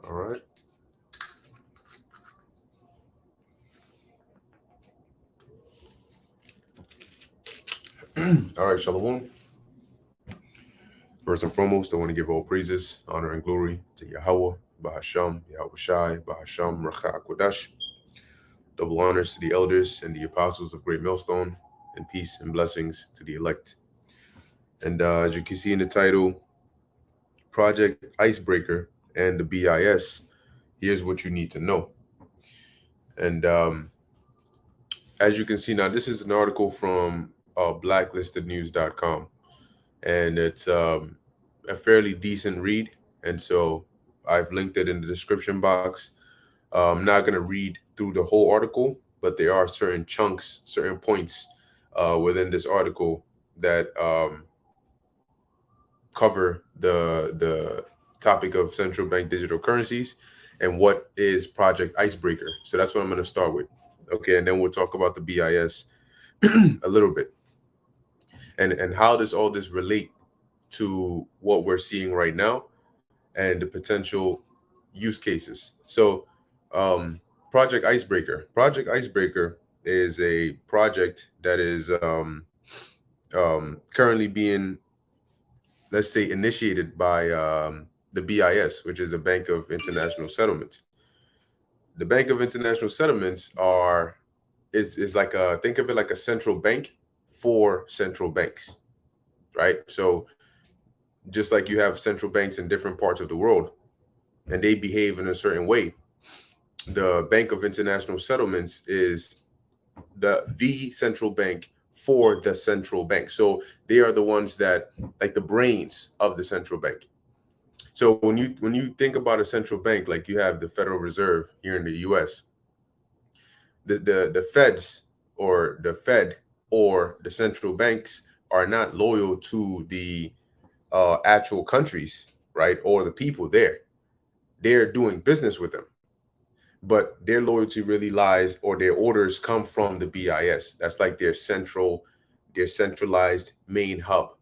All right. All right, Shalom. First and foremost, I want to give all praises, honor, and glory to Yahweh, Bahasham, Yahweh Shai, Bahasham, Racha Kodash. Double honors to the elders and the apostles of Great Millstone, and peace and blessings to the elect. And as you can see in the title, Project Icebreaker and the B.I.S., here's what you need to know. And as you can see now, this is an article from blacklistednews.com, and it's a fairly decent read. And so I've linked it in the description box. I'm not going to read through the whole article, but there are certain chunks, certain points within this article that cover the topic of central bank digital currencies and what is Project Icebreaker. So that's what I'm going to start with. Okay, and then we'll talk about the BIS a little bit, and how does all this relate to what we're seeing right now and the potential use cases. So Project Icebreaker is a project that is currently being, let's say, initiated by the BIS, which is the Bank of International Settlements. The Bank of International Settlements is like a, think of it like a central bank for central banks, right? So just like you have central banks in different parts of the world and they behave in a certain way, the Bank of International Settlements is the central bank for the central bank. So they are the ones that, like, the brains of the central bank. So when you think about a central bank, like you have the Federal Reserve here in the US, the feds or the Fed or the central banks are not loyal to the actual countries, right, or the people there. They're doing business with them, but their loyalty really lies, or their orders come from the BIS. That's like their centralized main hub.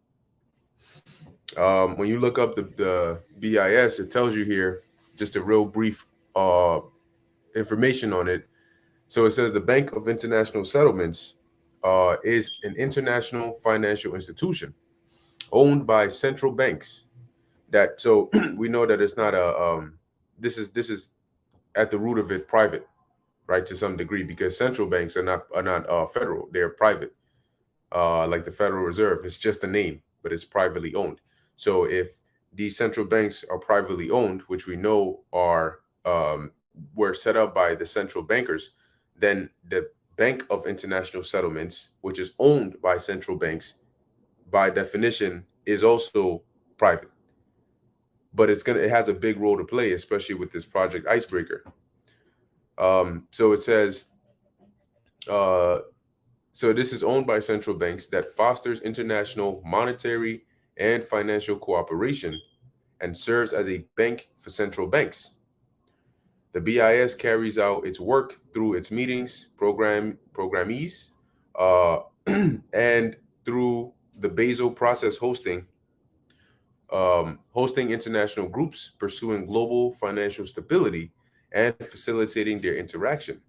When you look up the BIS, it tells you here just a real brief information on it. So it says the Bank of International Settlements is an international financial institution owned by central banks. That, so we know that it's not a this is at the root of it private, right, to some degree, because central banks are not federal; they're private. Like the Federal Reserve, it's just a name, but it's privately owned. So if these central banks are privately owned, which we know are were set up by the central bankers, then the Bank of International Settlements, which is owned by central banks, by definition, is also private. But it has a big role to play, especially with this Project Icebreaker. So it says, uh, so this is owned by central banks that fosters international monetary and financial cooperation and serves as a bank for central banks. The BIS carries out its work through its meetings, programmees, uh, and through the Basel process hosting international groups, pursuing global financial stability, and facilitating their interaction.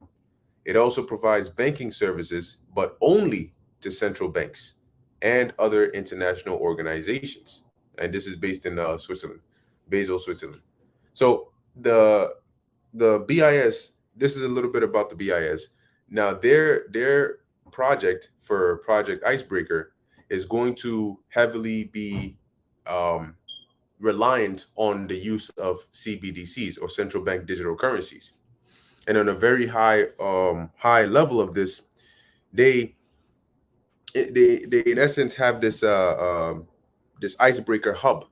It also provides banking services, but only to central banks and other international organizations. And this is based in Switzerland, Basel, Switzerland. So the BIS. This is a little bit about the BIS. Now, their project for Project Icebreaker is going to heavily be um, reliant on the use of CBDCs, or central bank digital currencies. And on a very high level of this, they they in essence have this icebreaker hub.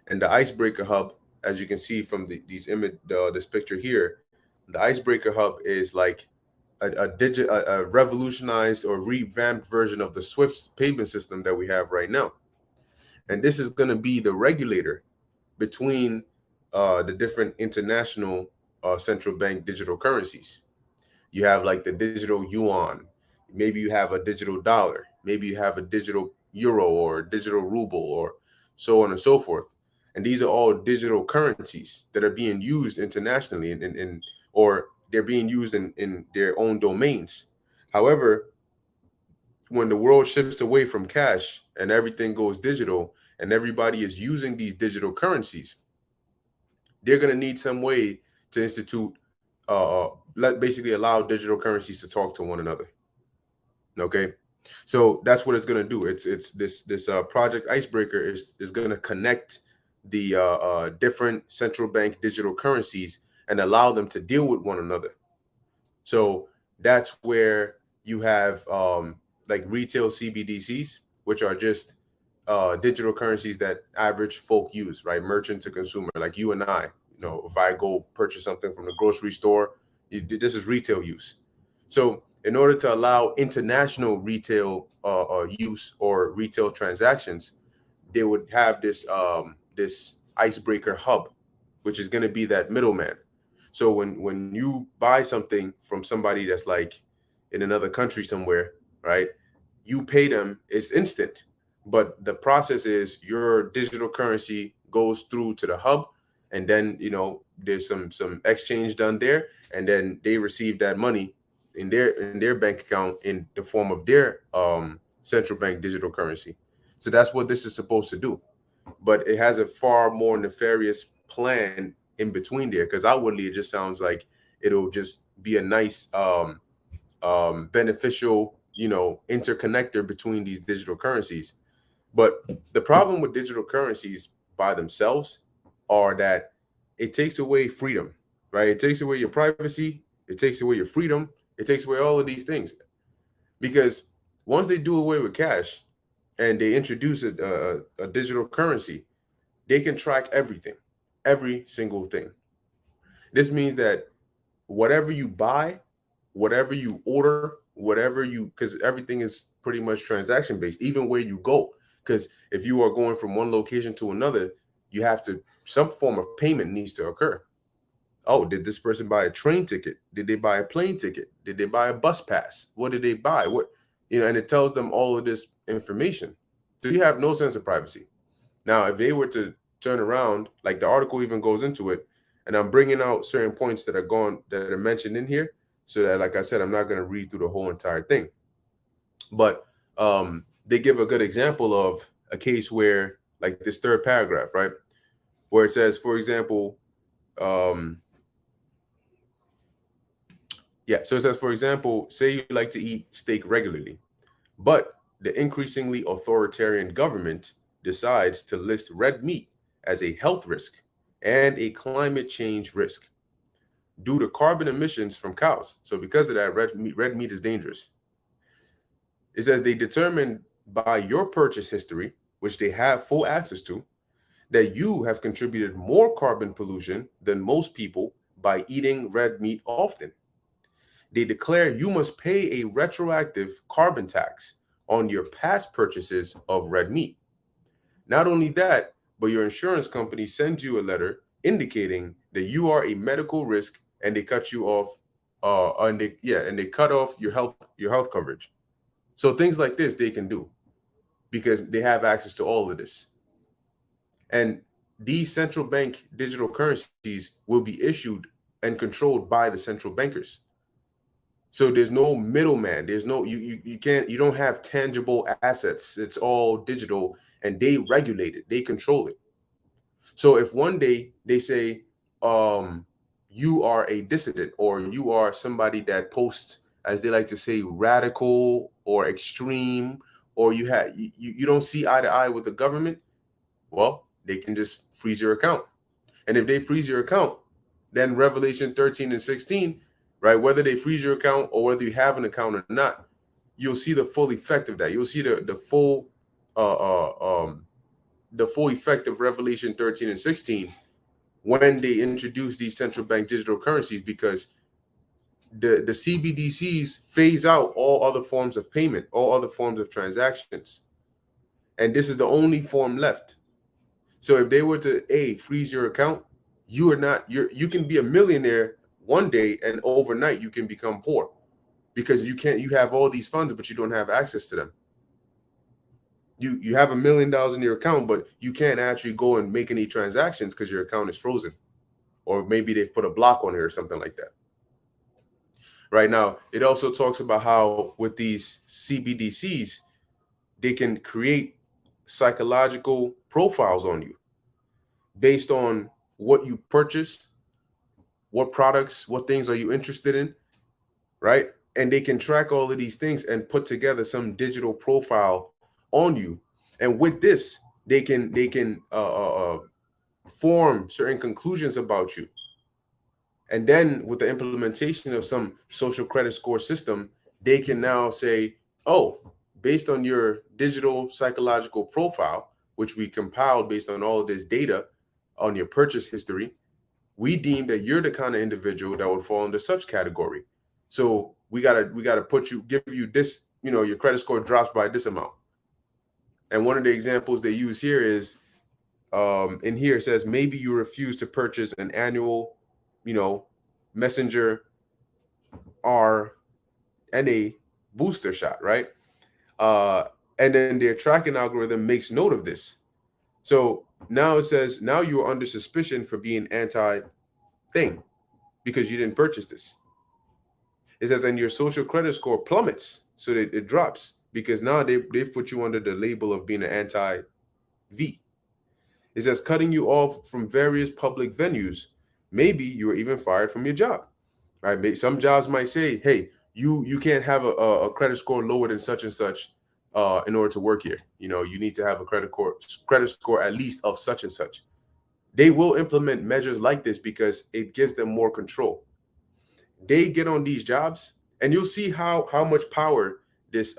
And the icebreaker hub, as you can see from these image this picture here, the icebreaker hub is like a revolutionized or revamped version of the Swift payment system that we have right now. And this is going to be the regulator between the different international central bank digital currencies. You have like the digital yuan, maybe you have a digital dollar, maybe you have a digital euro or digital ruble, or so on and so forth. And these are all digital currencies that are being used internationally, or they're being used in their own domains. However, when the world shifts away from cash and everything goes digital and everybody is using these digital currencies, they're going to need some way to institute, let basically allow digital currencies to talk to one another. Okay, so that's what it's going to do. It's this project icebreaker is going to connect the different central bank digital currencies and allow them to deal with one another. So that's where you have like retail CBDCs, which are just digital currencies that average folk use, right? Merchant to consumer, like you and I. You know, if I go purchase something from the grocery store, this is retail use. So in order to allow international retail use or retail transactions, they would have this icebreaker hub, which is going to be that middleman. So when you buy something from somebody that's like in another country somewhere, right? You pay them, it's instant. But the process is your digital currency goes through to the hub, and then there's some exchange done there, and then they receive that money in their bank account in the form of their central bank digital currency. So that's what this is supposed to do. But it has a far more nefarious plan in between there, because outwardly it just sounds like it'll just be a nice beneficial interconnector between these digital currencies. But the problem with digital currencies by themselves are that it takes away freedom, right? It takes away your privacy, it takes away your freedom, it takes away all of these things. Because once they do away with cash and they introduce a digital currency, they can track everything, every single thing. This means that whatever you buy, whatever you order, whatever you, because everything is pretty much transaction based, even where you go. Because if you are going from one location to another, you have to, some form of payment needs to occur. Oh, did this person buy a train ticket? Did they buy a plane ticket? Did they buy a bus pass? What did they buy? What, and it tells them all of this information. So you have no sense of privacy. Now, if they were to turn around, like the article even goes into it, and I'm bringing out certain points that are mentioned in here, so that, like I said, I'm not going to read through the whole entire thing. But they give a good example of a case where, like this third paragraph, right, where it says, for example, so it says, for example, say you like to eat steak regularly, but the increasingly authoritarian government decides to list red meat as a health risk and a climate change risk due to carbon emissions from cows. So because of that, red meat is dangerous. It says they determined by your purchase history, which they have full access to, that you have contributed more carbon pollution than most people by eating red meat often. They declare you must pay a retroactive carbon tax on your past purchases of red meat. Not only that, but your insurance company sends you a letter indicating that you are a medical risk, and they cut you off, and they cut off your health coverage. So things like this they can do because they have access to all of this. And these central bank digital currencies will be issued and controlled by the central bankers. So there's no middleman. There's no, you don't have tangible assets. It's all digital, and they regulate it. They control it. So if one day they say you are a dissident, or you are somebody that posts, as they like to say, radical or extreme, or you don't see eye to eye with the government, well, they can just freeze your account. And if they freeze your account, then Revelation 13 and 16, right, whether they freeze your account or whether you have an account or not, you'll see the full effect of that. You'll see uh, uh, um, the full effect of Revelation 13 and 16 when they introduce these central bank digital currencies, because the CBDCs phase out all other forms of payment, all other forms of transactions, and this is the only form left. So if they were to freeze your account, you are not you can be a millionaire one day and overnight you can become poor because you have all these funds but you don't have access to them. You have $1 million in your account, but you can't actually go and make any transactions because your account is frozen, or maybe they've put a block on it or something like that. Right now, it also talks about how with these CBDCs, they can create psychological profiles on you based on what you purchased, what products, what things are you interested in, right? And they can track all of these things and put together some digital profile on you. And with this, they can form certain conclusions about you. And then with the implementation of some social credit score system, they can now say, oh, based on your digital psychological profile, which we compiled based on all of this data on your purchase history, we deem that you're the kind of individual that would fall into such category. So we gotta give you this, your credit score drops by this amount. And one of the examples they use here is in here it says maybe you refuse to purchase an annual, messenger RNA booster shot, right? Uh, and then their tracking algorithm makes note of this. So now it says now you are under suspicion for being anti thing because you didn't purchase this. It says, and your social credit score plummets, so that it drops because now they've put you under the label of being an anti V. It says cutting you off from various public venues. Maybe you were even fired from your job, right? Maybe some jobs might say, hey, you can't have a credit score lower than such and such in order to work here. You need to have a credit score at least of such and such. They will implement measures like this because it gives them more control. They get on these jobs and you'll see how much power this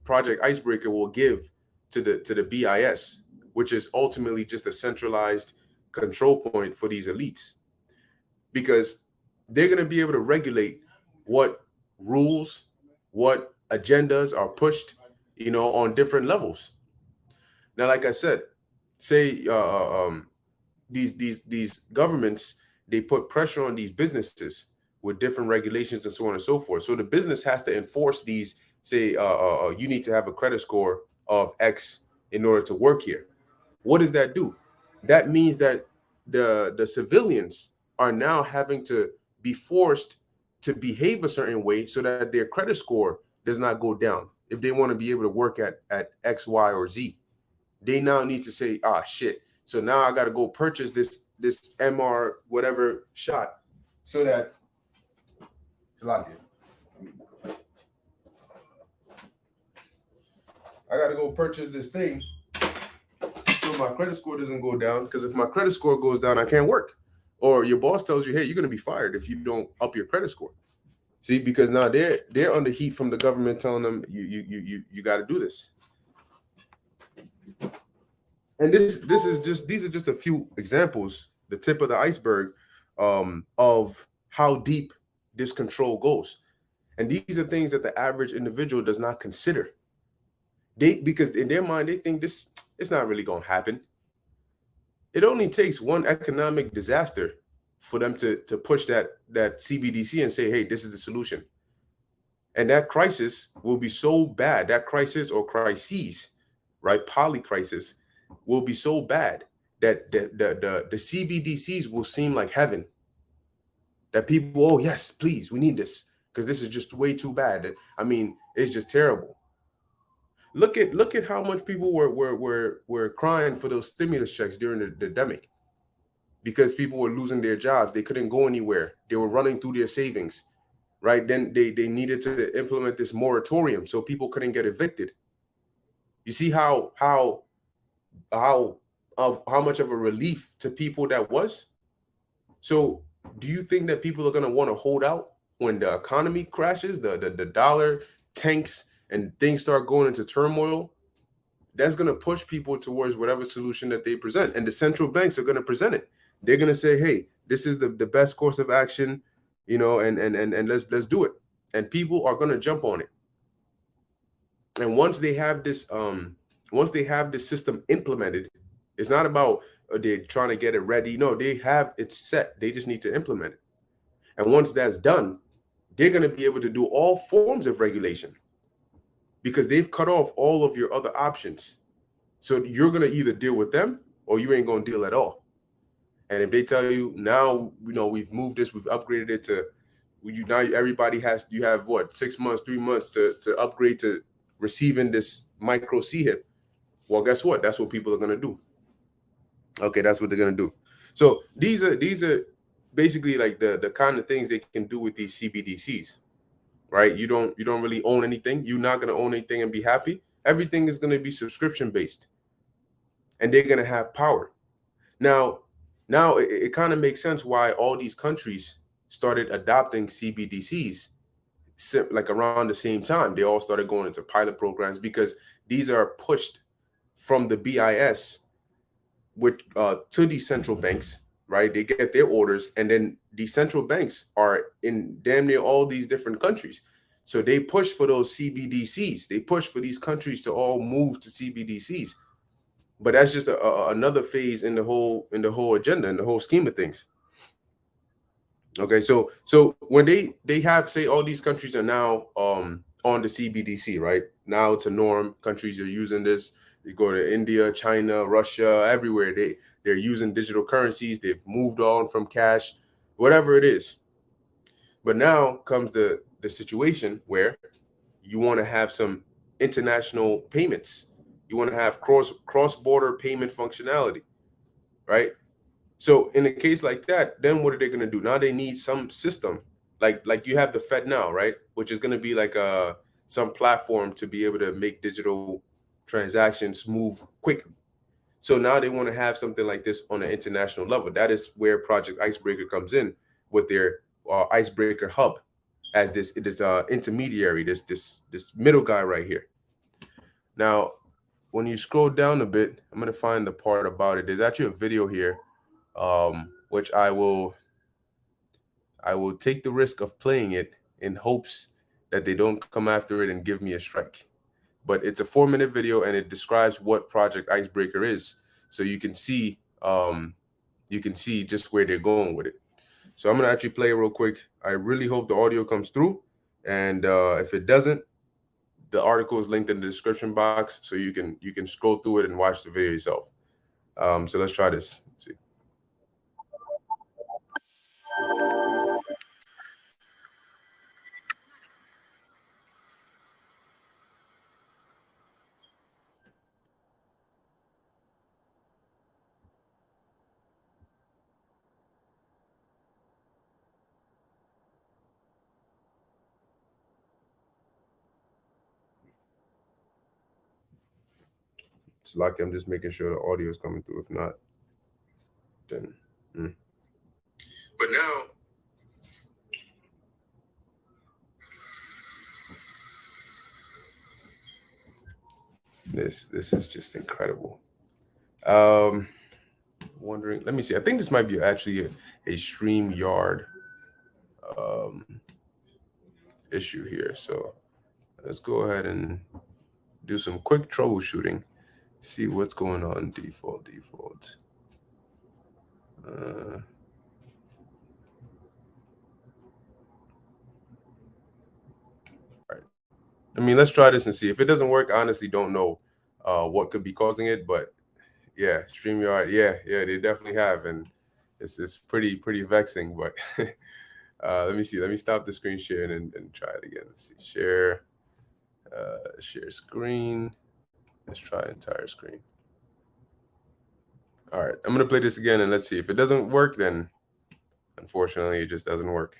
project icebreaker will give to the BIS, which is ultimately just a centralized control point for these elites, because they're going to be able to regulate what rules, what agendas are pushed, on different levels. Now, like I said, say these governments, they put pressure on these businesses with different regulations and so on and so forth. So the business has to enforce these. Say you need to have a credit score of X in order to work here. What does that do? That means that the civilians are now having to be forced to behave a certain way so that their credit score does not go down if they want to be able to work at X, Y, or Z. They now need to say, ah, shit. So now I got to go purchase this MR whatever shot so that I got to go purchase this thing so my credit score doesn't go down. Because if my credit score goes down, I can't work. Or your boss tells you, hey, you're going to be fired if you don't up your credit score. See, because now they're under heat from the government telling them you got to do this. And these are just a few examples, the tip of the iceberg, of how deep this control goes. And these are things that the average individual does not consider. Because in their mind they think this it's not really going to happen. It only takes one economic disaster for them to push that CBDC and say, hey, this is the solution. And that crisis will be so bad, that crisis or crises, right? Poly crisis will be so bad that the CBDCs will seem like heaven. That people, oh yes, please, we need this because this is just way too bad. I mean, it's just terrible. Look at how much people were crying for those stimulus checks during the pandemic because people were losing their jobs. They couldn't go anywhere. They were running through their savings, right? Then they needed to implement this moratorium so people couldn't get evicted. You see how much of a relief to people that was. So do you think that people are going to want to hold out when the economy crashes, the dollar tanks and things start going into turmoil? That's going to push people towards whatever solution that they present. And the central banks are going to present it. They're going to say, hey, this is the best course of action. and let's do it. And people are going to jump on it. And once they have this system implemented, it's not about they're trying to get it ready. No, they have it set. They just need to implement it. And once that's done, they're going to be able to do all forms of regulation because they've cut off all of your other options. So you're going to either deal with them or you ain't going to deal at all. And if they tell you now, we've moved this, we've upgraded it to you now, everybody you have what, 6 months, 3 months to upgrade to receiving this micro C hip. Well, guess what? That's what people are going to do. Okay, that's what they're going to do. So these are basically like the kind of things they can do with these CBDCs, right? You don't really own anything. You're not going to own anything and be happy. Everything is going to be subscription based, and they're going to have power. Now, it kind of makes sense why all these countries started adopting CBDCs like around the same time. They all started going into pilot programs because these are pushed from the BIS to these central banks, right? They get their orders, and then the central banks are in damn near all these different countries. So they push for those CBDCs. They push for these countries to all move to CBDCs. But that's just another phase in the whole agenda, in the whole scheme of things. Okay, so when they have, say, all these countries are now on the CBDC, right? Now it's a norm. Countries are using this. You go to India, China, Russia, everywhere. They're using digital currencies. They've moved on from cash, whatever it is. But now comes the situation where you want to have some international payments. You want to have cross border payment functionality, right? So in a case like that, then what are they going to do? Now they need some system, like you have the Fed now, right? Which is going to be like some platform to be able to make digital transactions move quickly. So now they want to have something like this on an international level. That is where Project Icebreaker comes in with their Icebreaker Hub as this intermediary, this middle guy right here. Now, when you scroll down a bit, I'm going to find the part about it. There's actually a video here, which I will take the risk of playing it in hopes that they don't come after it and give me a strike. But it's a 4-minute video and it describes what Project Icebreaker is, so you can see just where they're going with it. So I'm gonna actually play it real quick. I really hope the audio comes through, and if it doesn't, the article is linked in the description box, so you can scroll through it and watch the video yourself. So let's try this. Let's see. It's lucky I'm just making sure the audio is coming through. If not, then. mm. But now, this is just incredible. Um, Wondering. Let me see. I think this might be actually a StreamYard um, issue here. So let's go ahead and do some quick troubleshooting. See what's going on. Default. Uh, all right. I mean, let's try this and see. If it doesn't work, I honestly don't know what could be causing it. But yeah, StreamYard. Yeah, they definitely have, and it's pretty vexing. But let me see. Let me stop the screen sharing and try it again. Let's see. Share screen. Let's try entire screen. All right, I'm gonna play this again and let's see. If it doesn't work, then unfortunately it just doesn't work.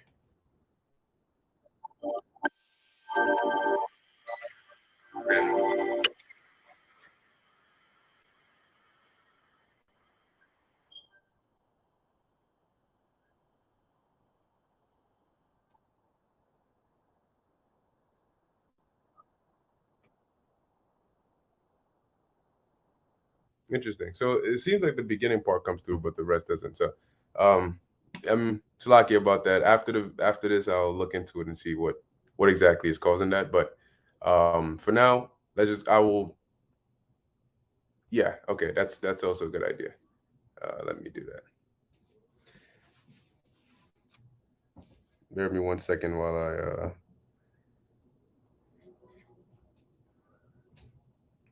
Interesting. So it seems like the beginning part comes through, but the rest doesn't. So um, Slacky about that. After this, I'll look into it and see what exactly is causing that. But for now, I will. Yeah, okay, that's also a good idea. Let me do that. Bear with me 1 second while I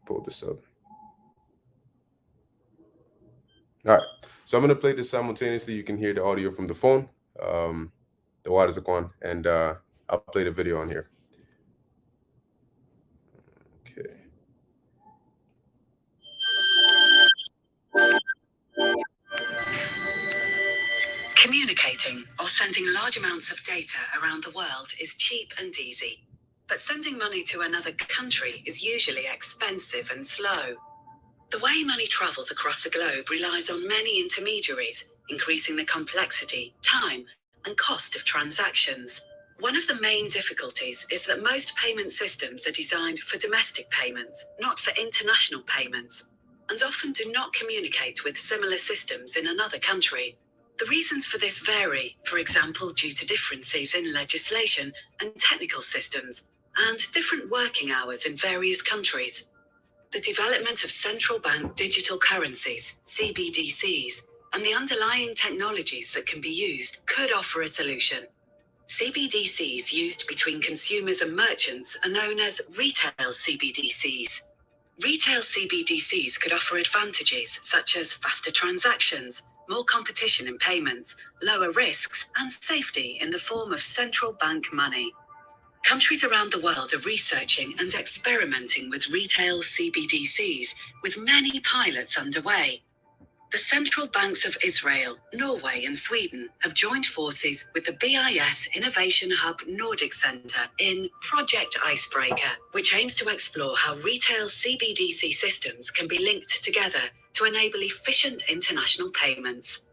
pull this up. All right, so I'm gonna play this simultaneously. You can hear the audio from the phone, the wireless one, and I'll play the video on here. Okay. Communicating or sending large amounts of data around the world is cheap and easy. But sending money to another country is usually expensive and slow. The way money travels across the globe relies on many intermediaries, increasing the complexity, time, and cost of transactions. One of the main difficulties is that most payment systems are designed for domestic payments, not for international payments, and often do not communicate with similar systems in another country. The reasons for this vary, for example, due to differences in legislation and technical systems, and different working hours in various countries. The development of central bank digital currencies, CBDCs, and the underlying technologies that can be used could offer a solution. CBDCs used between consumers and merchants are known as retail CBDCs. Retail CBDCs could offer advantages such as faster transactions, more competition in payments, lower risks, and safety in the form of central bank money. Countries around the world are researching and experimenting with retail CBDCs, with many pilots underway. The central banks of Israel, Norway, and Sweden have joined forces with the B.I.S. Innovation Hub Nordic Centre in Project Icebreaker, which aims to explore how retail CBDC systems can be linked together to enable efficient international payments.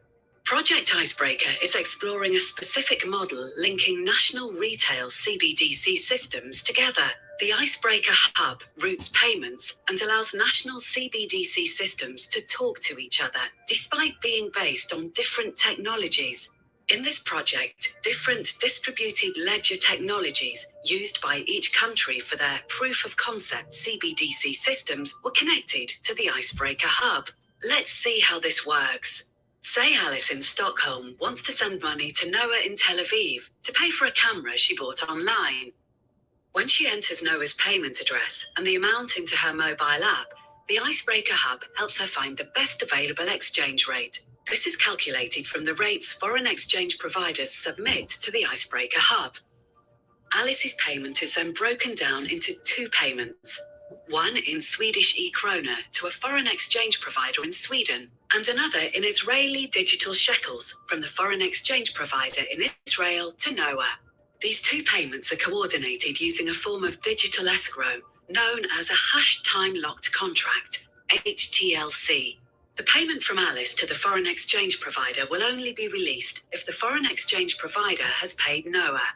Project Icebreaker is exploring a specific model linking national retail CBDC systems together. The Icebreaker Hub routes payments and allows national CBDC systems to talk to each other, despite being based on different technologies. In this project, different distributed ledger technologies used by each country for their proof of concept CBDC systems were connected to the Icebreaker Hub. Let's see how this works. Say Alice in Stockholm wants to send money to Noah in Tel Aviv to pay for a camera she bought online. When she enters Noah's payment address and the amount into her mobile app, the Icebreaker Hub helps her find the best available exchange rate. This is calculated from the rates foreign exchange providers submit to the Icebreaker Hub. Alice's payment is then broken down into two payments. One in Swedish e-krona to a foreign exchange provider in Sweden, and another in Israeli digital shekels from the foreign exchange provider in Israel to Noah. These two payments are coordinated using a form of digital escrow known as a hash time locked contract, HTLC. The payment from Alice to the foreign exchange provider will only be released if the foreign exchange provider has paid Noah.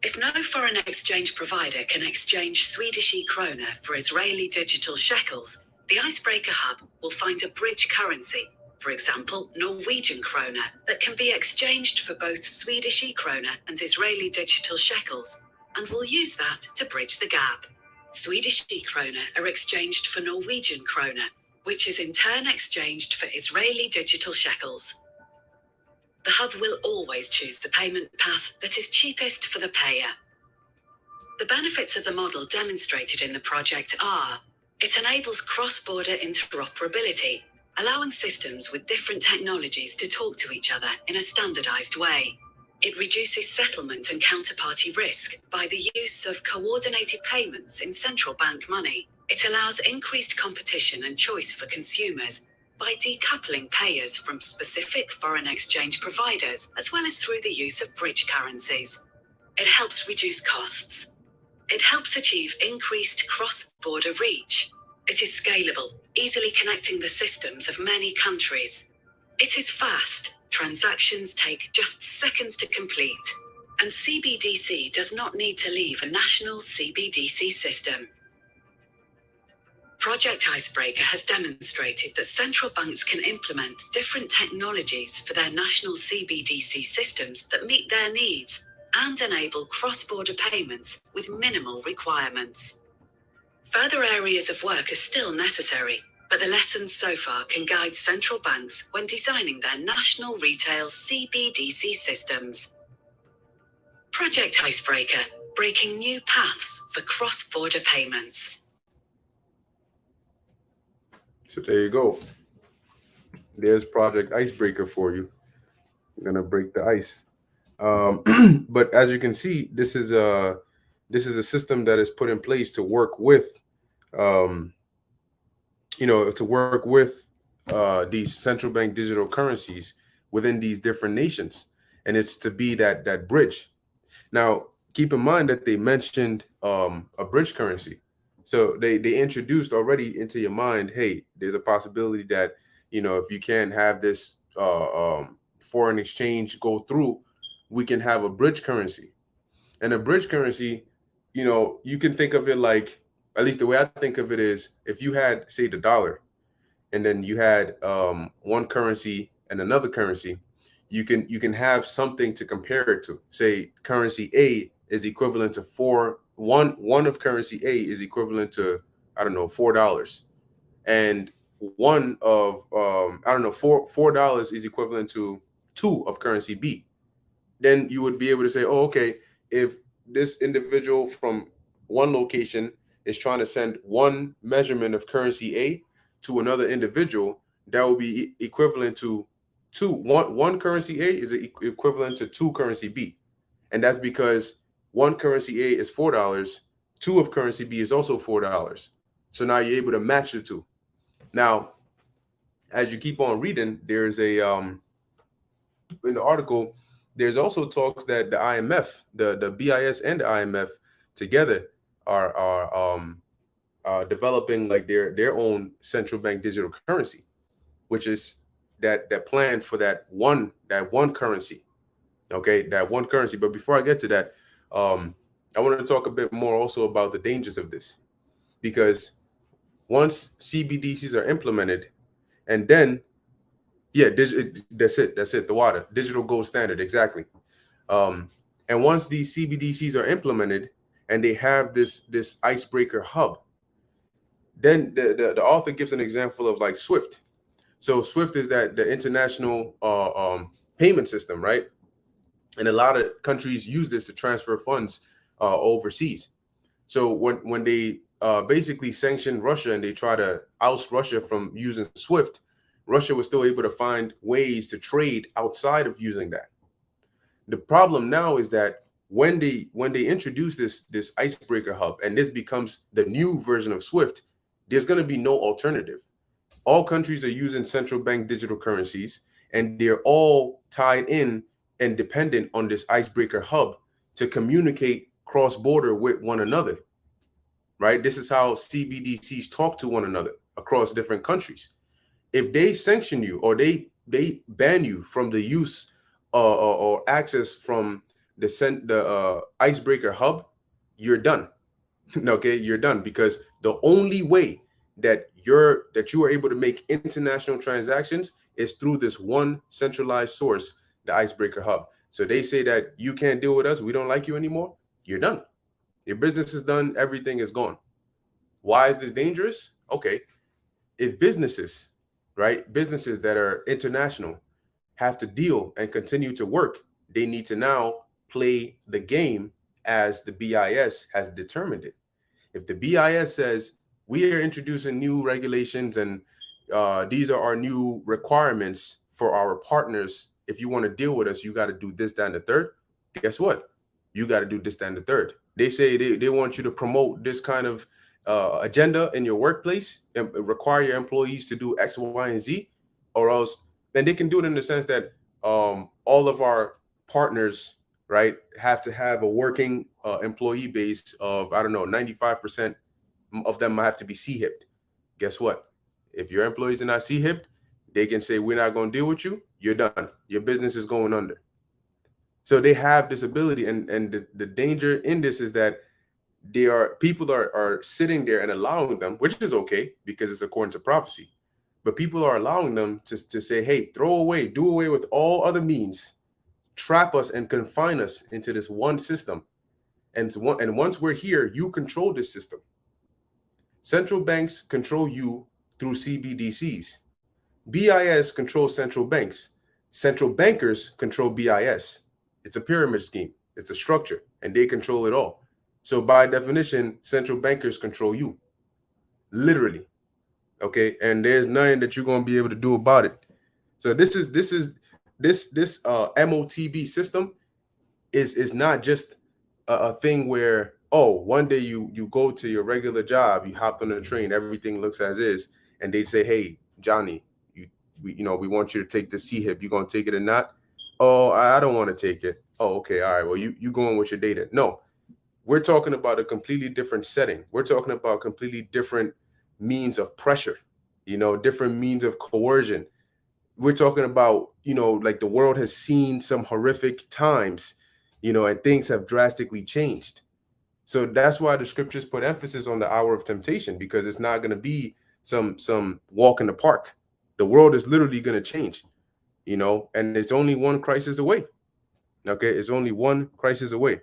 If no foreign exchange provider can exchange Swedish e-krona for Israeli digital shekels, the Icebreaker Hub will find a bridge currency, for example, Norwegian krona, that can be exchanged for both Swedish e-krona and Israeli digital shekels, and will use that to bridge the gap. Swedish e-krona are exchanged for Norwegian krona, which is in turn exchanged for Israeli digital shekels. The hub will always choose the payment path that is cheapest for the payer. The benefits of the model demonstrated in the project are: it enables cross-border interoperability, allowing systems with different technologies to talk to each other in a standardized way. It reduces settlement and counterparty risk by the use of coordinated payments in central bank money. It allows increased competition and choice for consumers by decoupling payers from specific foreign exchange providers, as well as through the use of bridge currencies. It helps reduce costs. It helps achieve increased cross-border reach. It is scalable, easily connecting the systems of many countries. It is fast. Transactions take just seconds to complete. And CBDC does not need to leave a national CBDC system. Project Icebreaker has demonstrated that central banks can implement different technologies for their national CBDC systems that meet their needs and enable cross-border payments with minimal requirements. Further areas of work are still necessary, but the lessons so far can guide central banks when designing their national retail CBDC systems. Project Icebreaker, breaking new paths for cross-border payments. So there you go. There's Project Icebreaker for you. I'm gonna break the ice. But as you can see, this is a system that is put in place to work with, um, to work with these central bank digital currencies within these different nations, and it's to be that bridge. Now, keep in mind that they mentioned a bridge currency. So they introduced already into your mind, hey, there's a possibility that, if you can't have this foreign exchange go through, we can have a bridge currency. And a bridge currency, you can think of it like, at least the way I think of it is, if you had, say, the dollar, and then you had one currency and another currency, you can have something to compare it to. Say currency A is equivalent to one of currency A is equivalent to, I don't know, $4, and one of I don't know, $4 is equivalent to two of currency B. Then you would be able to say, oh, okay, if this individual from one location is trying to send one measurement of currency A to another individual, that will be equivalent to one currency A is equivalent to two currency B. And that's because one currency A is $4, two of currency B is also $4. So now you're able to match the two. Now, as you keep on reading, there's a in the article, there's also talks that the IMF, the BIS and the IMF together are developing like their own central bank digital currency, which is that plan for that one currency. Okay, that one currency. But before I get to that, I want to talk a bit more also about the dangers of this, because once CBDCs are implemented, and then yeah, that's it, the water digital gold standard, exactly. Um, and once these CBDCs are implemented and they have this icebreaker hub, then the author gives an example of like Swift. So Swift is that the international payment system, right? And a lot of countries use this to transfer funds overseas. So when they basically sanctioned Russia and they try to oust Russia from using Swift, Russia was still able to find ways to trade outside of using that. The problem now is that when they introduce this icebreaker hub and this becomes the new version of Swift, there's going to be no alternative. All countries are using central bank digital currencies, and they're all tied in and dependent on this icebreaker hub to communicate cross border with one another. Right? This is how CBDCs talk to one another across different countries. If they sanction you or they ban you from the use or access from the icebreaker hub, you're done. Okay, you're done, because the only way that you are able to make international transactions is through this one centralized source, the icebreaker hub. So they say that you can't deal with us, we don't like you anymore, you're done. Your business is done, everything is gone. Why is this dangerous? Okay, if businesses that are international have to deal and continue to work, they need to now play the game as the BIS has determined it. If the BIS says we are introducing new regulations and these are our new requirements for our partners, if you want to deal with us, you got to do this, that, and the third. Guess what? You got to do this, that, and the third. They say they want you to promote this kind of agenda in your workplace and require your employees to do X, Y, and Z, or else then they can do it in the sense that all of our partners, right, have to have a working employee base of, I don't know, 95% of them have to be C-hipped. Guess what? If your employees are not C-hipped, they can say, we're not going to deal with you. You're done. Your business is going under. So they have this ability. And the danger in this is that they are people are sitting there and allowing them, which is okay because it's according to prophecy. But people are allowing them to say, hey, throw away, do away with all other means, trap us and confine us into this one system. And once we're here, you control this system. Central banks control you through CBDCs. BIS controls central banks. Central bankers control BIS. It's a pyramid scheme. It's a structure, and they control it all. So by definition, central bankers control you, literally. Okay, and there's nothing that you're gonna be able to do about it. So this MOTB system is not just a thing where, oh, one day you go to your regular job, you hop on the train, everything looks as is, and they'd say, hey, Johnny, we want you to take the C-hip. You gonna take it or not? Oh, I don't want to take it. Oh, okay, all right. Well, you going with your data? No, we're talking about a completely different setting. We're talking about completely different means of pressure. Different means of coercion. We're talking about, like the world has seen some horrific times, and things have drastically changed. So that's why the scriptures put emphasis on the hour of temptation, because it's not going to be some walk in the park. The world is literally going to change, and it's only one crisis away. Okay, it's only one crisis away.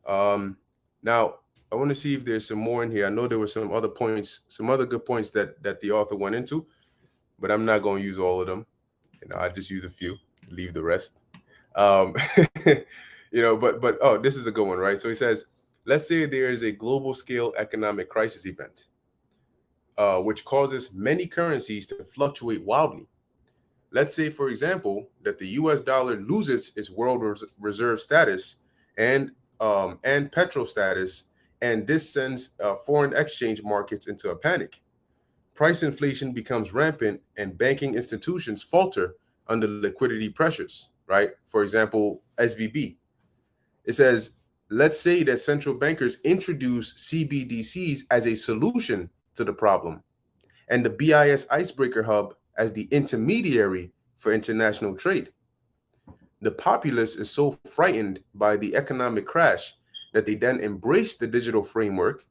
Um, Now I want to see if there's some more in here. I know there were some other points, some other good points that the author went into, but I'm not going to use all of them. I just use a few, leave the rest. Um, but oh, this is a good one, right? So he says, let's say there is a global scale economic crisis event, which causes many currencies to fluctuate wildly. Let's say, for example, that the U.S. dollar loses its world reserve status and petro status, and this sends foreign exchange markets into a panic. Price inflation becomes rampant, and banking institutions falter under liquidity pressures. Right? For example, SVB. It says, let's say that central bankers introduce CBDCs as a solution to the problem, and the BIS icebreaker hub as the intermediary for international trade. The populace is so frightened by the economic crash that they then embrace the digital framework.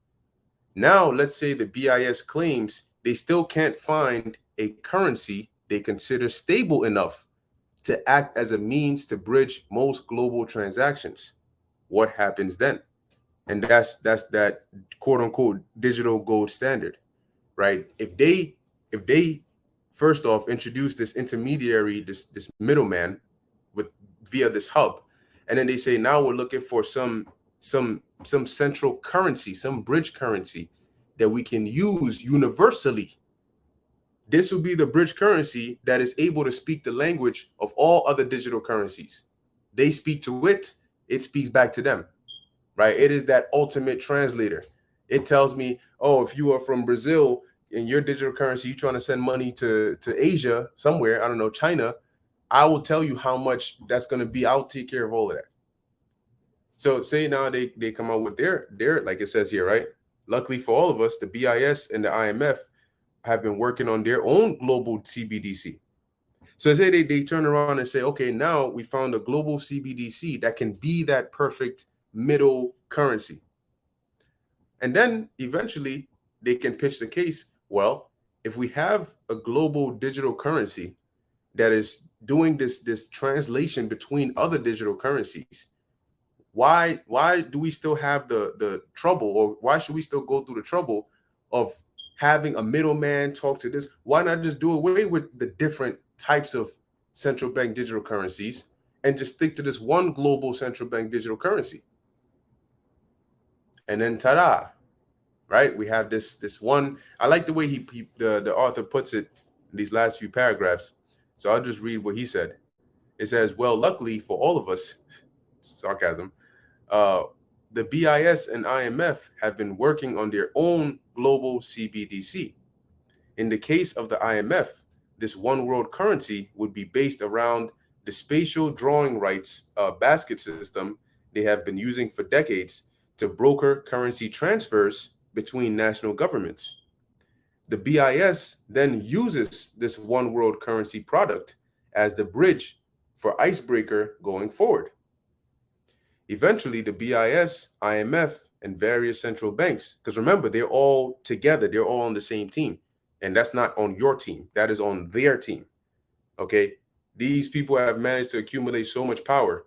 Now, let's say the BIS claims they still can't find a currency they consider stable enough to act as a means to bridge most global transactions. What happens then? And that's that quote unquote digital gold standard, right? If they first off introduce this intermediary, this middleman with via this hub, and then they say now we're looking for some central currency, some bridge currency that we can use universally. This will be the bridge currency that is able to speak the language of all other digital currencies. They speak to it, it speaks back to them, right? It is that ultimate translator. It tells me, oh, if you are from Brazil in your digital currency, you're trying to send money to Asia somewhere, I don't know, China, I will tell you how much that's going to be. I'll take care of all of that. So say now they come out with their like it says here, right? Luckily for all of us, the BIS and the IMF have been working on their own global CBDC. So say they turn around and say, okay, now we found a global CBDC that can be that perfect middle currency. And then eventually they can pitch the case. Well, if we have a global digital currency that is doing this translation between other digital currencies, why do we still have the trouble, or why should we still go through the trouble of having a middleman talk to this? Why not just do away with the different types of central bank digital currencies and just stick to this one global central bank digital currency? And then ta-da, right? We have this one. I like the way the author puts it in these last few paragraphs. So I'll just read what he said. It says, well, luckily for all of us, sarcasm, uh, the BIS and IMF have been working on their own global CBDC. In the case of the IMF, this one world currency would be based around the spatial drawing rights basket system they have been using for decades to broker currency transfers between national governments. The BIS then uses this one world currency product as the bridge for icebreaker going forward. Eventually, the BIS, IMF, and various central banks. Because remember, they're all together, they're all on the same team. And that's not on your team, that is on their team. Okay. These people have managed to accumulate so much power.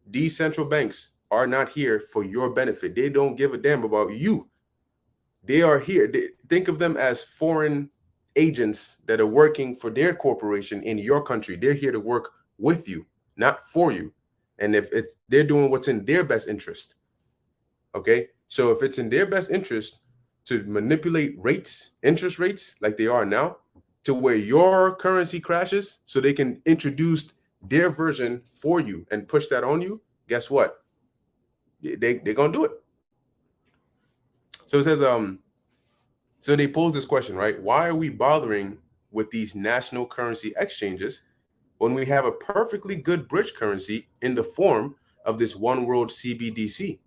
These central banks are not here for your benefit. They don't give a damn about you. They are here. Think of them as foreign agents that are working for their corporation in your country. They're here to work with you, not for you. And if it's they're doing what's in their best interest, okay? So if it's in their best interest to manipulate rates, interest rates, like they are now, to where your currency crashes, so they can introduce their version for you and push that on you, guess what? They're gonna do it. So it says, so they pose this question, right? Why are we bothering with these national currency exchanges when we have a perfectly good bridge currency in the form of this one world CBDC?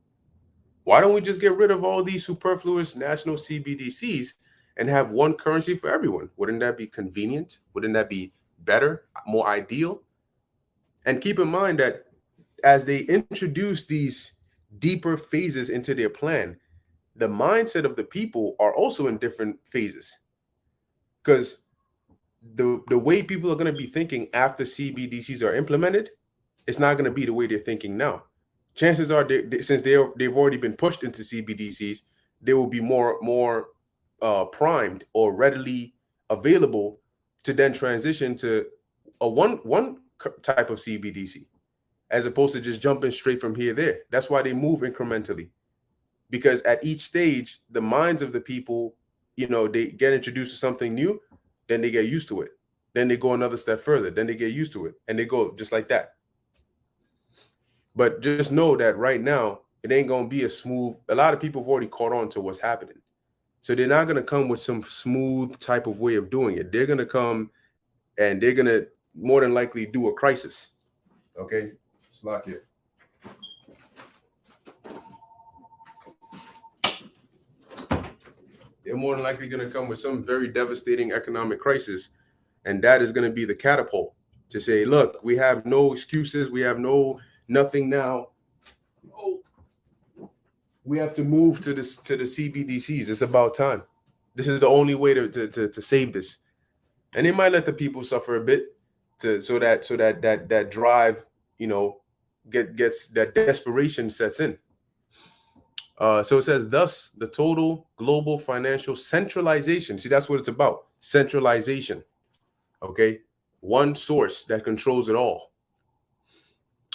Why don't we just get rid of all these superfluous national CBDCs and have one currency for everyone? Wouldn't that be convenient? Wouldn't that be better, more ideal? And keep in mind that as they introduce these deeper phases into their plan, the mindset of the people are also in different phases. Because the way people are going to be thinking after CBDCs are implemented, it's not going to be the way they're thinking now. Chances are, since they've already been pushed into CBDCs, they will be more primed or readily available to then transition to a one type of CBDC, as opposed to just jumping straight from here there. That's why they move incrementally, because at each stage, the minds of the people, they get introduced to something new, then they get used to it. Then they go another step further, then they get used to it, and they go just like that. But just know that right now, it ain't gonna be a smooth. A lot of people have already caught on to what's happening, so they're not gonna come with some smooth type of way of doing it. They're gonna come and they're gonna more than likely do a crisis. Okay, lock it. They're more than likely gonna come with some very devastating economic crisis, and that is gonna be the catapult to say, look, we have no excuses, we have nothing now. Oh, we have to move to the CBDCs. It's about time. This is the only way to save this. And they might let the people suffer a bit so that drive, you know, gets that desperation sets in. So it says, thus the total global financial centralization. See, that's what it's about. Centralization. Okay, one source that controls it all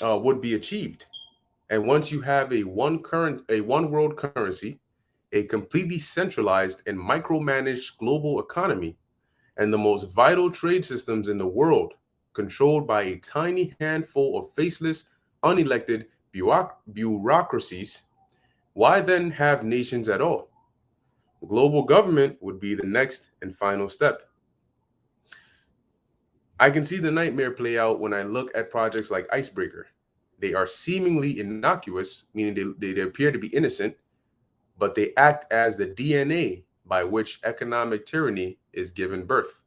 would be achieved. And once you have a one world currency, a completely centralized and micromanaged global economy, and the most vital trade systems in the world, controlled by a tiny handful of faceless, unelected bureaucracies, why then have nations at all? Global government would be the next and final step. I can see the nightmare play out when I look at projects like Icebreaker. They are seemingly innocuous, meaning they appear to be innocent, but they act as the DNA by which economic tyranny is given birth.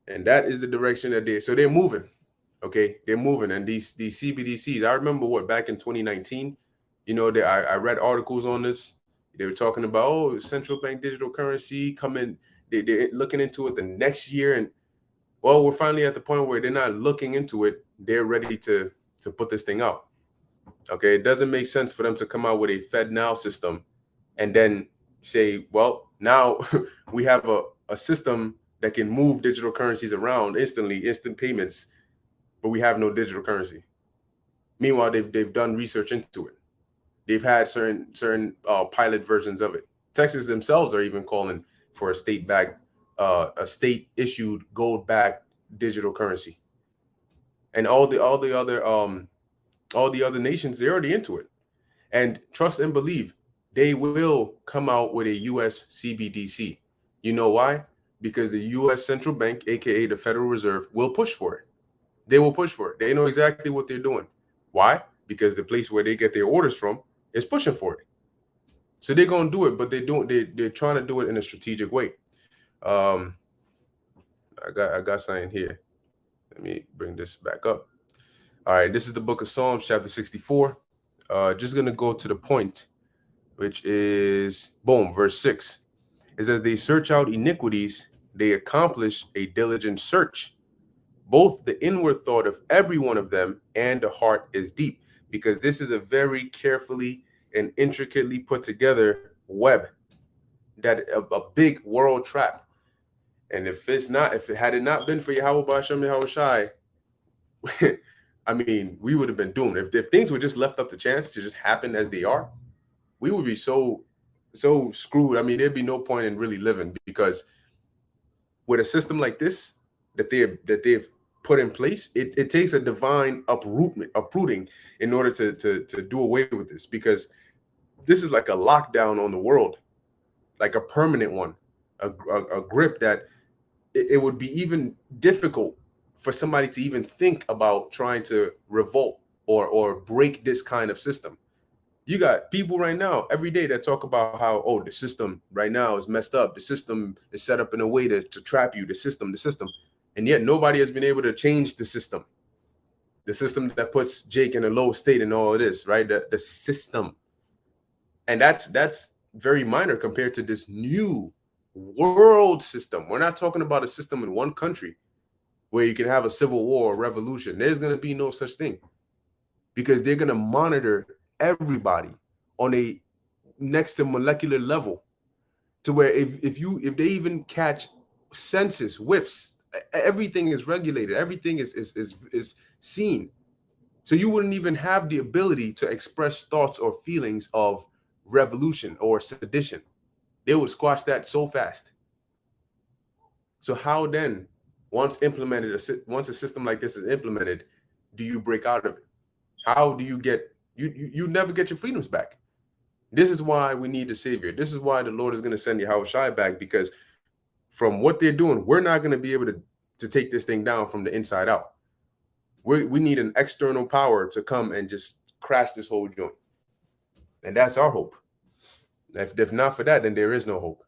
And that is the direction that they're moving. Okay, they're moving. And these CBDCs, I remember what, back in 2019, I read articles on this. They were talking about, oh, central bank digital currency coming. They're looking into it the next year. And well, we're finally at the point where they're not looking into it, they're ready to put this thing out. Okay, it doesn't make sense for them to come out with a Fed Now system and then say, well, now we have a system that can move digital currencies around instantly, instant payments, but we have no digital currency. Meanwhile, they've done research into it. They've had certain pilot versions of it. Texas themselves are even calling for a state issued gold backed digital currency, and all the other nations, they're already into it. And trust and believe, they will come out with a US CBDC. You know why? Because the US central bank, aka the Federal Reserve, will push for it. They will push for it. They know exactly what they're doing. Why? Because the place where they get their orders from is pushing for it. So they're gonna do it, but they're trying to do it in a strategic way. Um, I got something here. Let me bring this back up. All right, this is the book of Psalms, chapter 64. Just gonna go to the point. which is boom, verse 6. It says, they search out iniquities, they accomplish a diligent search. Both the inward thought of every one of them and the heart is deep, because this is a very carefully and intricately put together web, that a big world trap. And if it had it not been for Yahweh Ba'Shem Yahweh Shai, I mean, we would have been doomed. If things were just left up to chance to just happen as they are, we would be so screwed. I mean, there'd be no point in really living, because with a system like this that they've put in place, it takes a divine uprooting in order to do away with this, because this is like a lockdown on the world, like a permanent one, a grip that it would be even difficult for somebody to even think about trying to revolt or break this kind of system. You got people right now every day that talk about how, oh, the system right now is messed up. The system is set up in a way to trap you. The system. And yet nobody has been able to change the system that puts Jake in a low state and all of this, right? The system. And that's very minor compared to this new world system. We're not talking about a system in one country where you can have a civil war or revolution. There's going to be no such thing, because they're going to monitor everybody on a next to molecular level, to where if they even catch census whiffs, everything is regulated, everything is seen. So you wouldn't even have the ability to express thoughts or feelings of revolution or sedition. They would squash that so fast. So how then, once a system like this is implemented, do you break out of it? How do you get you never get your freedoms back? This is why we need the savior. This is why the Lord is going to send Yahweh Shai back, because from what they're doing, we're not going to be able to take this thing down from the inside out. We need an external power to come and just crash this whole joint. And that's our hope. If not for that, then there is no hope.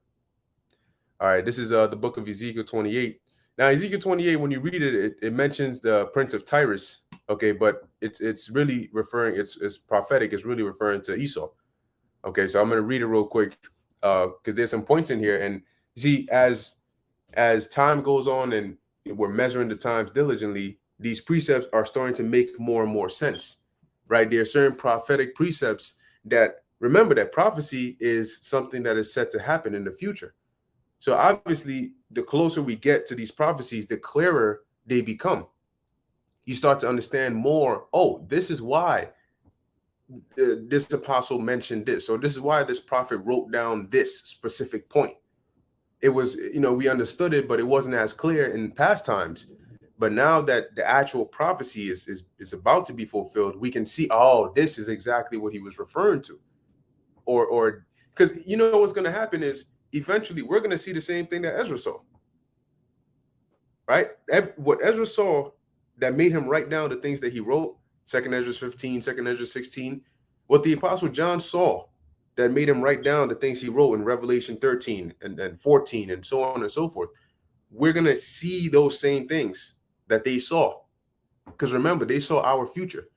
All right, this is the book of Ezekiel 28. Now, Ezekiel 28, when you read it, it mentions the Prince of Tyrus. Okay, but it's really referring, it's prophetic. It's really referring to Esau. Okay, so I'm going to read it real quick, because there's some points in here. And see, as time goes on and we're measuring the times diligently, these precepts are starting to make more and more sense, right? There are certain prophetic precepts that, remember, that prophecy is something that is set to happen in the future. So obviously, the closer we get to these prophecies, the clearer they become. You start to understand more. Oh, this is why this apostle mentioned this, or this is why this prophet wrote down this specific point. It was, we understood it, but it wasn't as clear in past times. But now that the actual prophecy is about to be fulfilled, we can see, oh, this is exactly what he was referring to. Or because what's going to happen is eventually we're going to see the same thing that Ezra saw. Right? What Ezra saw that made him write down the things that he wrote, 2nd Ezra 15, 2nd Ezra 16, what the Apostle John saw that made him write down the things he wrote in Revelation 13 and 14 and so on and so forth. We're going to see those same things that they saw. Because remember, they saw our future,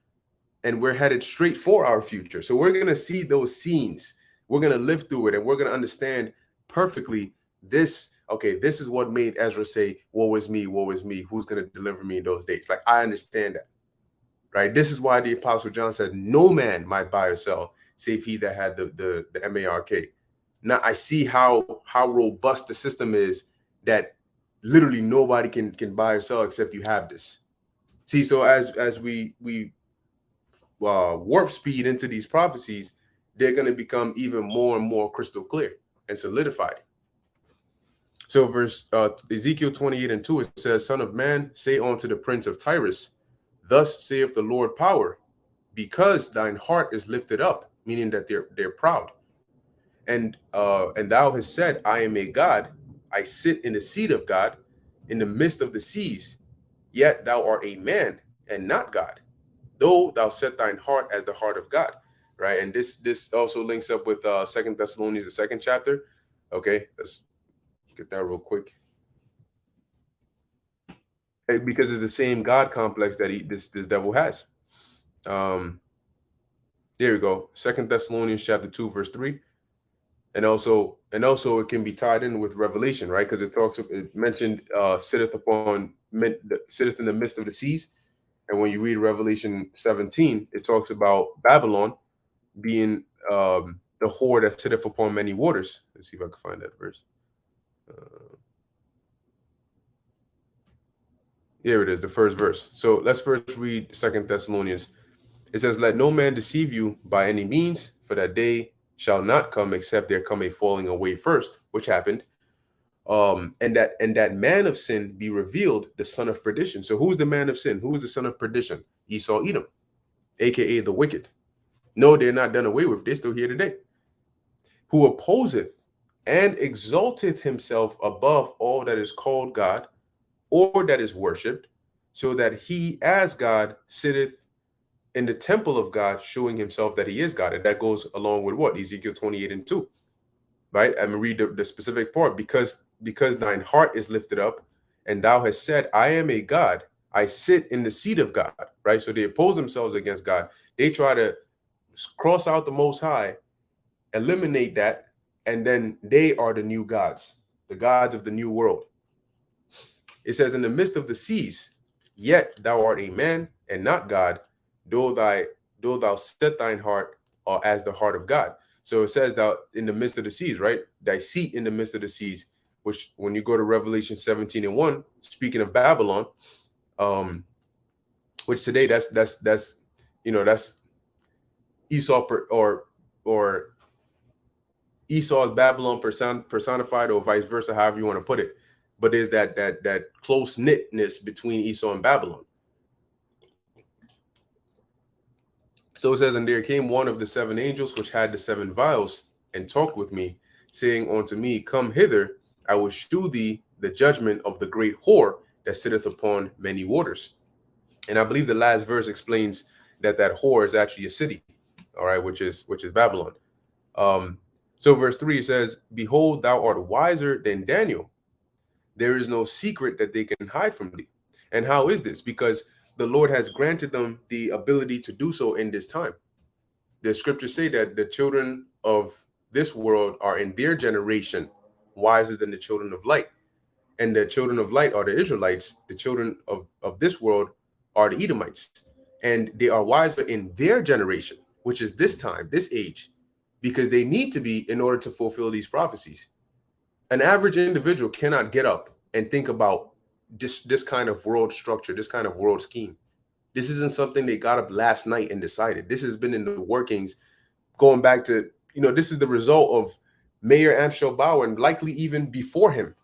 and we're headed straight for our future. So we're going to see those scenes. We're going to live through it, and we're going to understand perfectly this. Okay, this is what made Ezra say, woe is me, who's going to deliver me in those days? Like, I understand that, right? This is why the Apostle John said, no man might buy or sell, save he that had the MARK. Now I see how robust the system is, that literally nobody can buy or sell except you have this. See, so as we warp speed into these prophecies, they're going to become even more and more crystal clear and solidified. So verse Ezekiel 28:2, it says, Son of man, say unto the prince of Tyrus, thus saith the Lord power, because thine heart is lifted up, meaning that they're proud. And thou hast said, I am a God, I sit in the seat of God, in the midst of the seas, yet thou art a man and not God, though thou set thine heart as the heart of God. Right. And this also links up with 2 Thessalonians, the 2nd chapter. Okay, let's get that real quick. Because it's the same God complex that this devil has. There we go. Second Thessalonians chapter 2, verse 3. And also it can be tied in with Revelation, right? Because it mentioned sitteth in the midst of the seas. And when you read Revelation 17, it talks about Babylon being the whore that sitteth upon many waters. Let's see if I can find that verse. Uh, Here it is, the first verse. So let's first read Second Thessalonians. It says, "Let no man deceive you by any means, for that day shall not come except there come a falling away first," which happened. And that man of sin be revealed, the son of perdition. So who's the man of sin? Who is the son of perdition? Esau, Edom, aka the wicked. No, they're not done away with. They're still here today. Who opposeth and exalteth himself above all that is called God or that is worshipped, so that he as God sitteth in the temple of God, showing himself that he is God. And that goes along with what? Ezekiel 28:2. Right? I'm gonna read the specific part. Because thine heart is lifted up, and thou hast said, I am a God, I sit in the seat of God. Right? So they oppose themselves against God. They try to cross out the Most High, eliminate that, and then they are the new gods, the gods of the new world. It says, in the midst of the seas, yet thou art a man and not God, though thou set thine heart as the heart of God. So it says that in the midst of the seas, right? Thy seat in the midst of the seas, which when you go to Revelation 17:1, speaking of Babylon, um, which today that's that's Esau or Esau's Babylon personified, or vice versa, however you want to put it. But there's that close knitness between Esau and Babylon. So it says, and there came one of the seven angels which had the seven vials, and talked with me, saying unto me, Come hither, I will shew thee the judgment of the great whore that sitteth upon many waters. And I believe the last verse explains that whore is actually a city, all right, which is Babylon. Um, so verse 3 says, Behold, thou art wiser than Daniel. There is no secret that they can hide from thee. And how is this? Because the Lord has granted them the ability to do so in this time. The scriptures say that the children of this world are in their generation wiser than the children of light. And the children of light are the Israelites. The children of this world are the Edomites. And they are wiser in their generation, which is this time, this age, because they need to be in order to fulfill these prophecies. An average individual cannot get up and think about this kind of world structure, this kind of world scheme. This isn't something they got up last night and decided. This has been in the workings going back to, this is the result of Mayor Amschel Bauer, and likely even before him.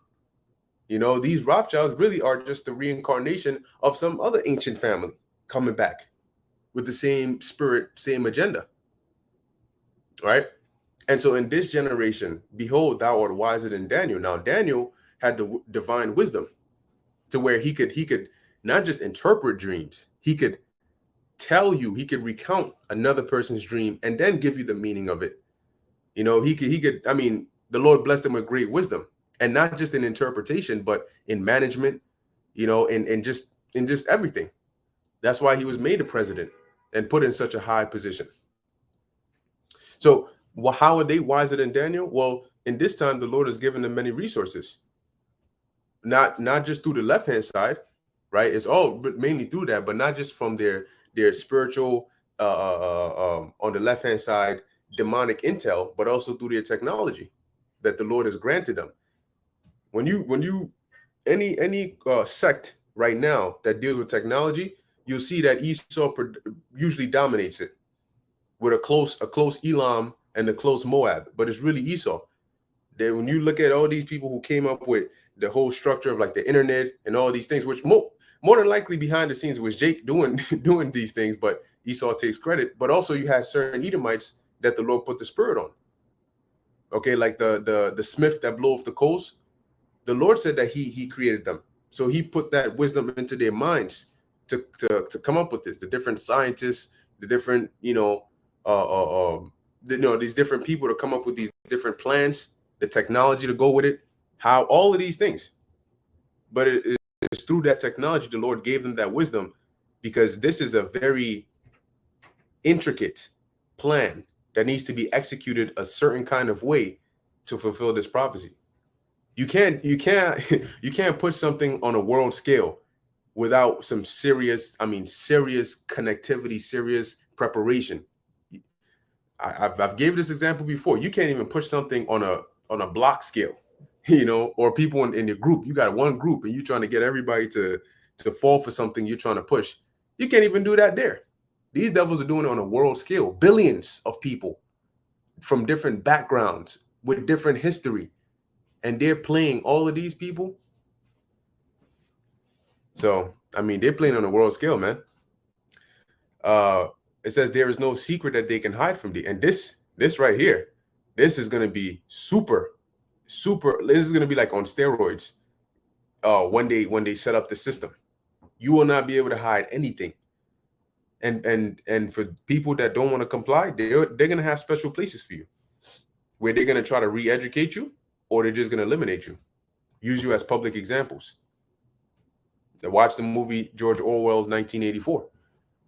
These Rothschilds really are just the reincarnation of some other ancient family coming back with the same spirit, same agenda. Right? And so in this generation, behold, thou art wiser than Daniel. Now, Daniel had the divine wisdom to where he could not just interpret dreams, he could tell you, he could recount another person's dream and then give you the meaning of it. He could, I mean, the Lord blessed him with great wisdom, and not just in interpretation, but in management, and just everything. That's why he was made a president and put in such a high position. So, how are they wiser than Daniel? Well, in this time, the Lord has given them many resources, not just through the left hand side, right? It's all mainly through that, but not just from their spiritual on the left hand side demonic intel, but also through their technology that the Lord has granted them. When you any sect right now that deals with technology, you'll see that Esau usually dominates it with a close Elam and a close Moab, but it's really Esau. That when you look at all these people who came up with the whole structure of like the internet and all these things, which more than likely behind the scenes was Jake doing doing these things, but Esau takes credit. But also you had certain Edomites that the Lord put the spirit on. Okay, like the smith that blew off the coals. The Lord said that he created them. So he put that wisdom into their minds to come up with this. The different scientists, the different, these different people to come up with these different plans, the technology to go with it, how all of these things. But it's through that technology the Lord gave them that wisdom, because this is a very intricate plan that needs to be executed a certain kind of way to fulfill this prophecy. You can't you can't push something on a world scale without some serious, I mean, serious connectivity, serious preparation. I've gave this example before. You can't even push something on a block scale, or people in your group. You got one group and you're trying to get everybody to fall for something you're trying to push. You can't even do that there. These devils are doing it on a world scale. Billions of people from different backgrounds with different history, and they're playing all of these people. So I mean, they're playing on a world scale, man. Uh, it says there is no secret that they can hide from thee, and this right here, this is gonna be super, super. This is gonna be like on steroids. When they set up the system, you will not be able to hide anything. And for people that don't want to comply, they're gonna have special places for you, where they're gonna try to re-educate you, or they're just gonna eliminate you, use you as public examples. Watch the movie George Orwell's 1984.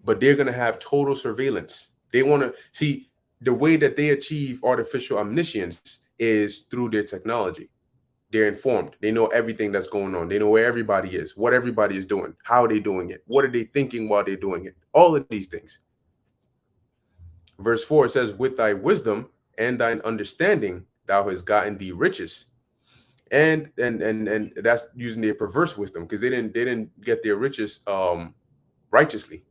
But they're going to have total surveillance. They want to see the way that they achieve artificial omniscience is through their technology. They're informed. They know everything that's going on. They know where everybody is, what everybody is doing, how they're doing it, what are they thinking while they're doing it, all of these things. Verse 4 says, with thy wisdom and thine understanding thou hast gotten thee riches. And that's using their perverse wisdom, because they didn't get their riches righteously.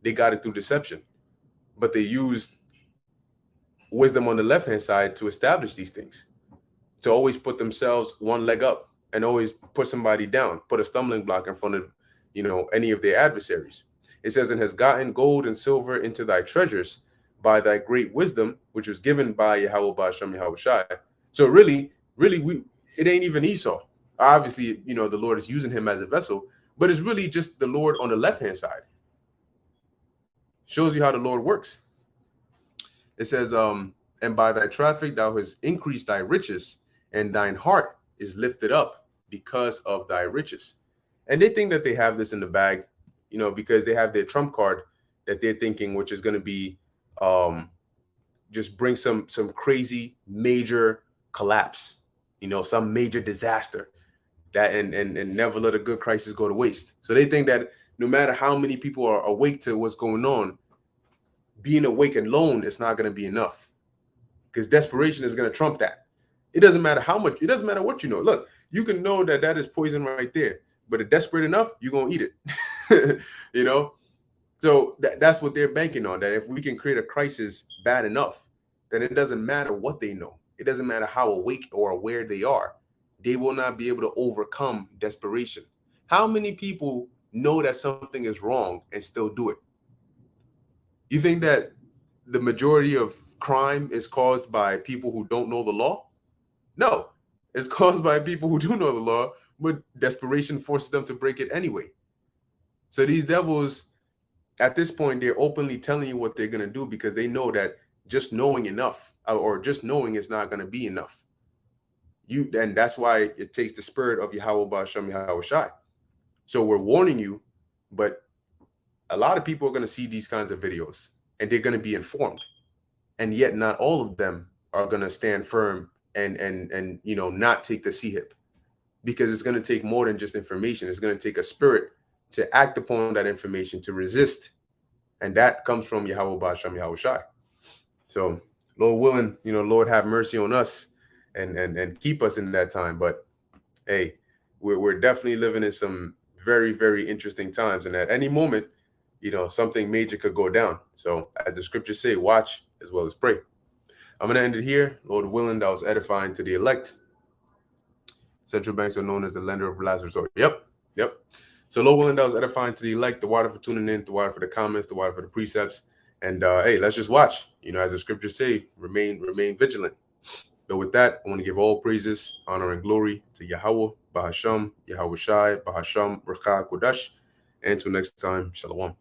They got it through deception, but they used wisdom on the left hand side to establish these things, to always put themselves one leg up and always put somebody down, put a stumbling block in front of any of their adversaries. It says, and has gotten gold and silver into thy treasures by thy great wisdom, which was given by Yahweh Ba'ashem Yahweh Shai. So really, it ain't even Esau. Obviously, the Lord is using him as a vessel, but it's really just the Lord on the left hand side. Shows you how the Lord works. It says, and by thy traffic thou hast increased thy riches, and thine heart is lifted up because of thy riches. And they think that they have this in the bag, because they have their trump card that they're thinking, which is going to be just bring some crazy major collapse, some major disaster, that and never let a good crisis go to waste. So they think that no matter how many people are awake to what's going on, being awake alone is not going to be enough, because desperation is going to trump that. It doesn't matter how much, it doesn't matter what you know. Look, you can know that is poison right there, but if desperate enough, you're going to eat it. So that's what they're banking on, that if we can create a crisis bad enough, then it doesn't matter what they know. It doesn't matter how awake or aware they are. They will not be able to overcome desperation. How many people know that something is wrong and still do it? You think that the majority of crime is caused by people who don't know the law? No, it's caused by people who do know the law, but desperation forces them to break it anyway. So these devils, at this point, they're openly telling you what they're going to do, because they know that just knowing enough, or just knowing, is not going to be enough. And that's why it takes the spirit of Yahweh Ba'ashem Yahweh Shai. So we're warning you, but a lot of people are going to see these kinds of videos and they're going to be informed, and yet not all of them are going to stand firm and not take the C-hip, because it's going to take more than just information. It's going to take a spirit to act upon that information, to resist, and that comes from Yahweh Ba'ashem Yahweh Shai. So Lord willing, Lord have mercy on us and keep us in that time. But hey, we're definitely living in some very, very interesting times, and at any moment, something major could go down. So as the scriptures say, watch as well as pray. I'm going to end it here. Lord willing, that was edifying to the elect. Central banks are known as the lender of last resort. Yep. So Lord willing, that was edifying to the elect. The water for tuning in, the water for the comments, the water for the precepts. And hey, let's just watch. As the scriptures say, remain vigilant. So with that, I want to give all praises, honor, and glory to Yahweh, Bahasham, Yahweh Shai, Bahasham, Rakha, Kodash. And until next time, Shalom.